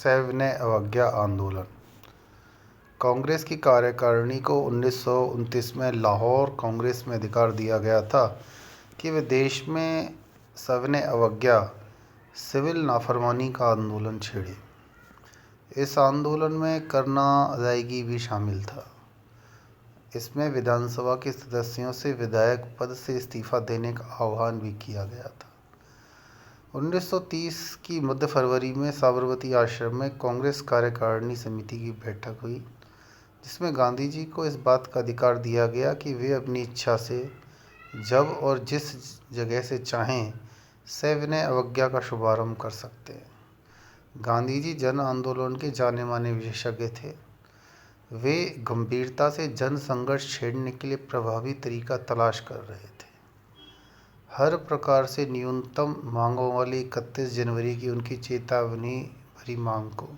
सविनय अवज्ञा आंदोलन। कांग्रेस की कार्यकारिणी को 1929 में लाहौर कांग्रेस में अधिकार दिया गया था कि वे देश में सविनय अवज्ञा सिविल नाफरमानी का आंदोलन छेड़े। इस आंदोलन में करना अदायगी भी शामिल था। इसमें विधानसभा के सदस्यों से विधायक पद से इस्तीफा देने का आह्वान भी किया गया था। 1930 की मध्य फरवरी में साबरमती आश्रम में कांग्रेस कार्यकारिणी समिति की बैठक हुई, जिसमें गांधी जी को इस बात का अधिकार दिया गया कि वे अपनी इच्छा से जब और जिस जगह से चाहें सविनय अवज्ञा का शुभारंभ कर सकते हैं। गांधी जी जन आंदोलन के जाने माने विशेषज्ञ थे। वे गंभीरता से जन संघर्ष छेड़ने के लिए प्रभावी तरीका तलाश कर रहे थे। हर प्रकार से न्यूनतम मांगों वाली 31 जनवरी की उनकी चेतावनी भरी मांग को,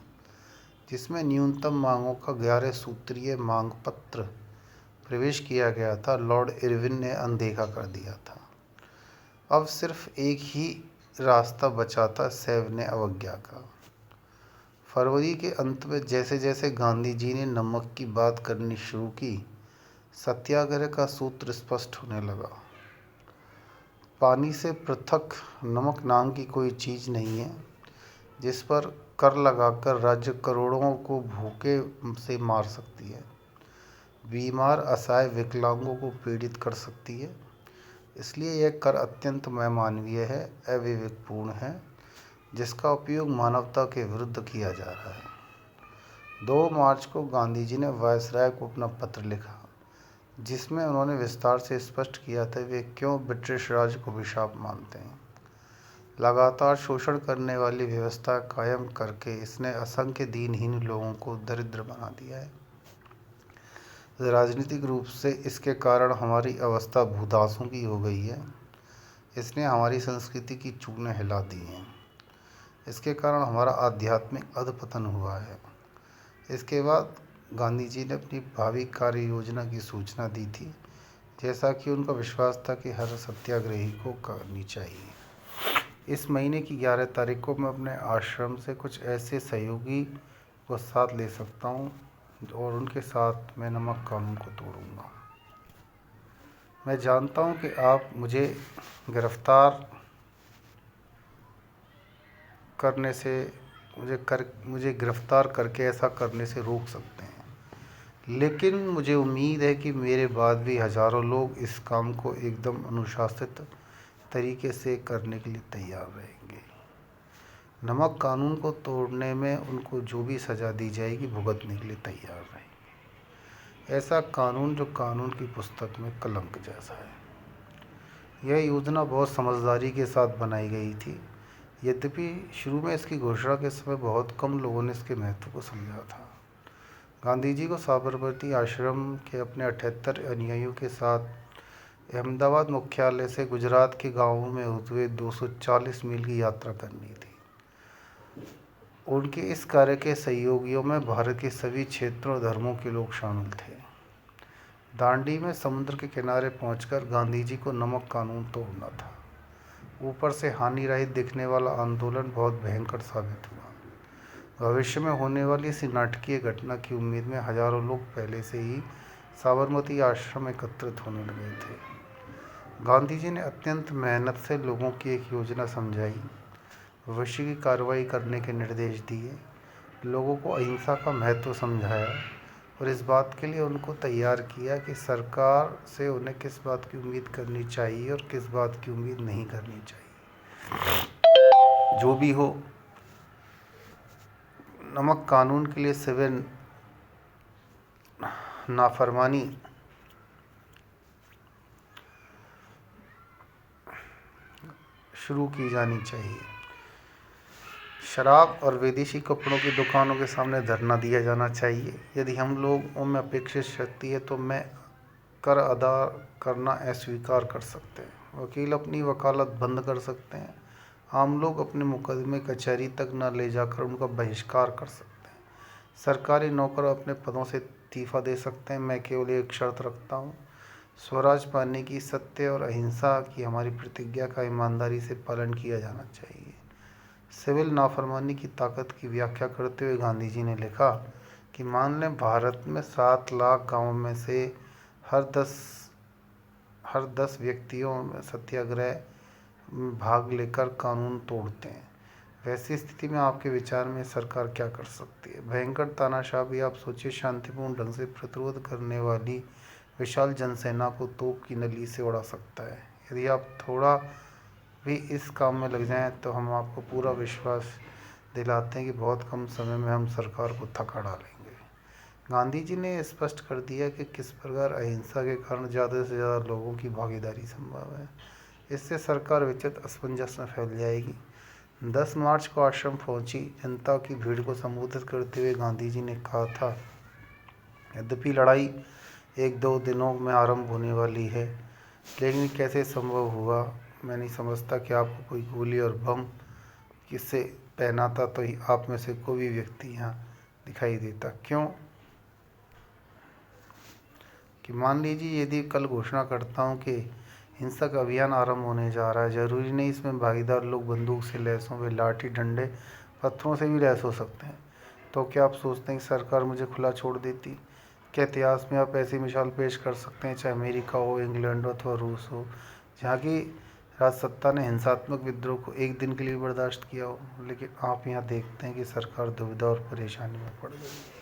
जिसमें न्यूनतम मांगों का 11 सूत्रीय मांग पत्र प्रवेश किया गया था, लॉर्ड इरविन ने अनदेखा कर दिया था। अब सिर्फ एक ही रास्ता बचा था सविनय अवज्ञा का। फरवरी के अंत में जैसे जैसे गांधी जी ने नमक की बात करनी शुरू की, सत्याग्रह का सूत्र स्पष्ट होने लगा। पानी से पृथक नमक नाम की कोई चीज़ नहीं है, जिस पर कर लगाकर राज्य करोड़ों को भूखे से मार सकती है, बीमार असहाय विकलांगों को पीड़ित कर सकती है। इसलिए यह कर अत्यंत अमानवीय है, अविवेकपूर्ण है, जिसका उपयोग मानवता के विरुद्ध किया जा रहा है। 2 मार्च को गांधी जी ने वायसराय को अपना पत्र लिखा, जिसमें उन्होंने विस्तार से स्पष्ट किया था वे क्यों ब्रिटिश राज को अभिशाप मानते हैं। लगातार शोषण करने वाली व्यवस्था कायम करके इसने असंख्य दीनहीन लोगों को दरिद्र बना दिया है। राजनीतिक रूप से इसके कारण हमारी अवस्था भूदासों की हो गई है। इसने हमारी संस्कृति की चूनें हिला दी हैं। इसके कारण हमारा आध्यात्मिक अधपतन हुआ है। इसके बाद गांधी जी ने अपनी भावी कार्य योजना की सूचना दी थी, जैसा कि उनका विश्वास था कि हर सत्याग्रही को करनी चाहिए। इस महीने की 11 तारीख को मैं अपने आश्रम से कुछ ऐसे सहयोगी को साथ ले सकता हूँ और उनके साथ मैं नमक कानून को तोड़ूंगा। मैं जानता हूँ कि आप मुझे गिरफ्तार करके ऐसा करने से रोक सकते हैं, लेकिन मुझे उम्मीद है कि मेरे बाद भी हज़ारों लोग इस काम को एकदम अनुशासित तरीके से करने के लिए तैयार रहेंगे। नमक कानून को तोड़ने में उनको जो भी सज़ा दी जाएगी भुगतने के लिए तैयार रहेंगे। ऐसा कानून जो कानून की पुस्तक में कलंक जैसा है। यह योजना बहुत समझदारी के साथ बनाई गई थी। यद्यपि शुरू में इसकी घोषणा के समय बहुत कम लोगों ने इसके महत्व को समझा था। गांधी जी को साबरमती आश्रम के अपने 78 अनुयायियों के साथ अहमदाबाद मुख्यालय से गुजरात के गांवों में होते हुए 240 मील की यात्रा करनी थी। उनके इस कार्य के सहयोगियों में भारत के सभी क्षेत्रों और धर्मों के लोग शामिल थे। दांडी में समुद्र के किनारे पहुंचकर गांधी जी को नमक कानून तोड़ना था। ऊपर से हानिरहित दिखने वाला आंदोलन बहुत भयंकर साबित हुआ। भविष्य में होने वाली इसी नाटकीय घटना की उम्मीद में हजारों लोग पहले से ही साबरमती आश्रम एकत्रित होने लगे थे। गांधी जी ने अत्यंत मेहनत से लोगों की एक योजना समझाई, भविष्य की कार्रवाई करने के निर्देश दिए, लोगों को अहिंसा का महत्व समझाया और इस बात के लिए उनको तैयार किया कि सरकार से उन्हें किस बात की उम्मीद करनी चाहिए और किस बात की उम्मीद नहीं करनी चाहिए। जो भी हो, नमक कानून के लिए सिविल नाफरमानी शुरू की जानी चाहिए। शराब और विदेशी कपड़ों की दुकानों के सामने धरना दिया जाना चाहिए। यदि हम लोगों में अपेक्षित शक्ति है तो मैं कर अदा करना अस्वीकार कर सकते हैं। वकील अपनी वकालत बंद कर सकते हैं। आम लोग अपने मुकदमे कचहरी तक न ले जाकर उनका बहिष्कार कर सकते हैं। सरकारी नौकर अपने पदों से इस्तीफा दे सकते हैं। मैं केवल एक शर्त रखता हूँ, स्वराज पाने की सत्य और अहिंसा की हमारी प्रतिज्ञा का ईमानदारी से पालन किया जाना चाहिए। सिविल नाफरमानी की ताकत की व्याख्या करते हुए गांधी जी ने लिखा कि मान लें भारत में 7 लाख गांवों में से हर 10 व्यक्तियों में सत्याग्रह में भाग लेकर कानून तोड़ते हैं। वैसी स्थिति में आपके विचार में सरकार क्या कर सकती है? भयंकर तानाशाह भी आप सोचिए शांतिपूर्ण ढंग से प्रतिरोध करने वाली विशाल जनसेना को तोप की नली से उड़ा सकता है। यदि आप थोड़ा भी इस काम में लग जाएं तो हम आपको पूरा विश्वास दिलाते हैं कि बहुत कम समय में हम सरकार को थका डालेंगे। गांधी जी ने स्पष्ट कर दिया कि किस प्रकार अहिंसा के कारण ज़्यादा से ज़्यादा लोगों की भागीदारी संभव है। इससे सरकार विचित्र असमंजस में फैल जाएगी। 10 मार्च को आश्रम पहुंची जनता की भीड़ को संबोधित करते हुए गांधी जी ने कहा था, यद्यपि लड़ाई 1-2 दिनों में आरंभ होने वाली है, लेकिन कैसे संभव हुआ मैं नहीं समझता कि आपको कोई गोली और बम किससे पहनाता तो ही आप में से कोई भी व्यक्ति यहाँ दिखाई देता। क्यों कि मान लीजिए यदि कल घोषणा करता हूँ कि हिंसक अभियान आरंभ होने जा रहा है, जरूरी नहीं इसमें भागीदार लोग बंदूक से लैस हों, वे लाठी डंडे पत्थरों से भी लैस हो सकते हैं, तो क्या आप सोचते हैं कि सरकार मुझे खुला छोड़ देती? क्या इतिहास में आप ऐसी मिसाल पेश कर सकते हैं, चाहे अमेरिका हो, इंग्लैंड हो अथवा रूस हो, जहाँ की राजसत्ता ने हिंसात्मक विद्रोह को एक दिन के लिए बर्दाश्त किया हो? लेकिन आप यहाँ देखते हैं कि सरकार दुविधा और परेशानी में पड़ गई।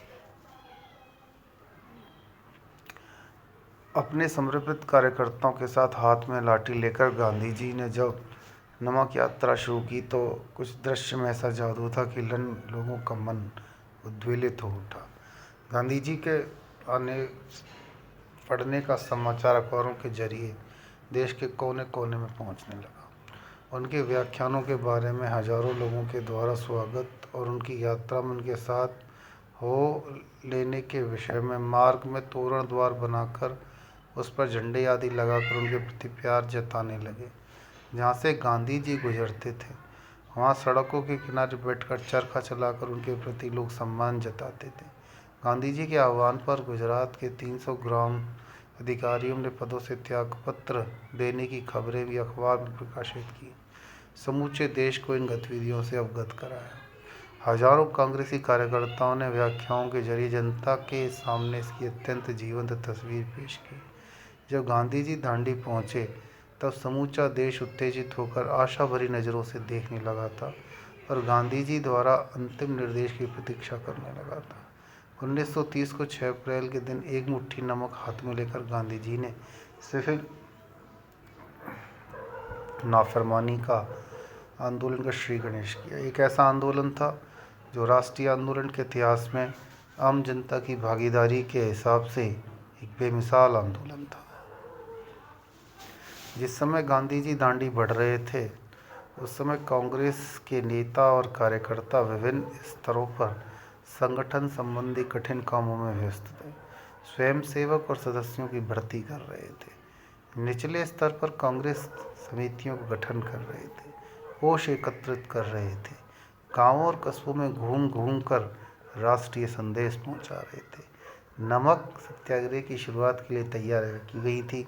अपने समर्पित कार्यकर्ताओं के साथ हाथ में लाठी लेकर गांधी जी ने जब नमक यात्रा शुरू की तो कुछ दृश्य में ऐसा जादू था कि लोगों का मन उद्वेलित हो उठा। गांधी जी के आने पढ़ने का समाचार अखबारों के जरिए देश के कोने कोने में पहुंचने लगा। उनके व्याख्यानों के बारे में हजारों लोगों के द्वारा स्वागत और उनकी यात्रा में उनके साथ हो लेने के विषय में मार्ग में तोरण द्वार बनाकर उस पर झंडे आदि लगाकर उनके प्रति प्यार जताने लगे। जहाँ से गांधी जी गुजरते थे वहाँ सड़कों के किनारे बैठकर चरखा चलाकर उनके प्रति लोग सम्मान जताते थे। गांधी जी के आह्वान पर गुजरात के 300 ग्राम अधिकारियों ने पदों से त्यागपत्र देने की खबरें भी अखबार में प्रकाशित की। समूचे देश को इन गतिविधियों से अवगत कराया। हजारों कांग्रेसी कार्यकर्ताओं ने व्याख्याओं के जरिए जनता के सामने इसकी अत्यंत जीवंत तस्वीर पेश की। जब गांधी जी दांडी पहुंचे तब समूचा देश उत्तेजित होकर आशा भरी नज़रों से देखने लगा था और गांधी जी द्वारा अंतिम निर्देश की प्रतीक्षा करने लगा था। 1930 को 6 अप्रैल के दिन एक मुट्ठी नमक हाथ में लेकर गांधी जी ने सिविल नाफरमानी का आंदोलन का श्री गणेश किया। एक ऐसा आंदोलन था जो राष्ट्रीय आंदोलन के इतिहास में आम जनता की भागीदारी के हिसाब से एक बेमिसाल आंदोलन था। जिस समय गांधी जी दांडी बढ़ रहे थे उस समय कांग्रेस के नेता और कार्यकर्ता विभिन्न स्तरों पर संगठन संबंधी कठिन कामों में व्यस्त थे। स्वयंसेवक और सदस्यों की भर्ती कर रहे थे, निचले स्तर पर कांग्रेस समितियों का गठन कर रहे थे, कोष एकत्रित कर रहे थे, गांवों और कस्बों में घूम घूम कर राष्ट्रीय संदेश पहुंचा रहे थे। नमक सत्याग्रह की शुरुआत के लिए तैयार की गई थी,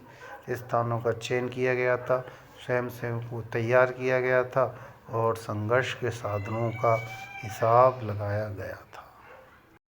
स्थानों का चयन किया गया था, स्वयंसेवकों को तैयार किया गया था और संघर्ष के साधनों का हिसाब लगाया गया था।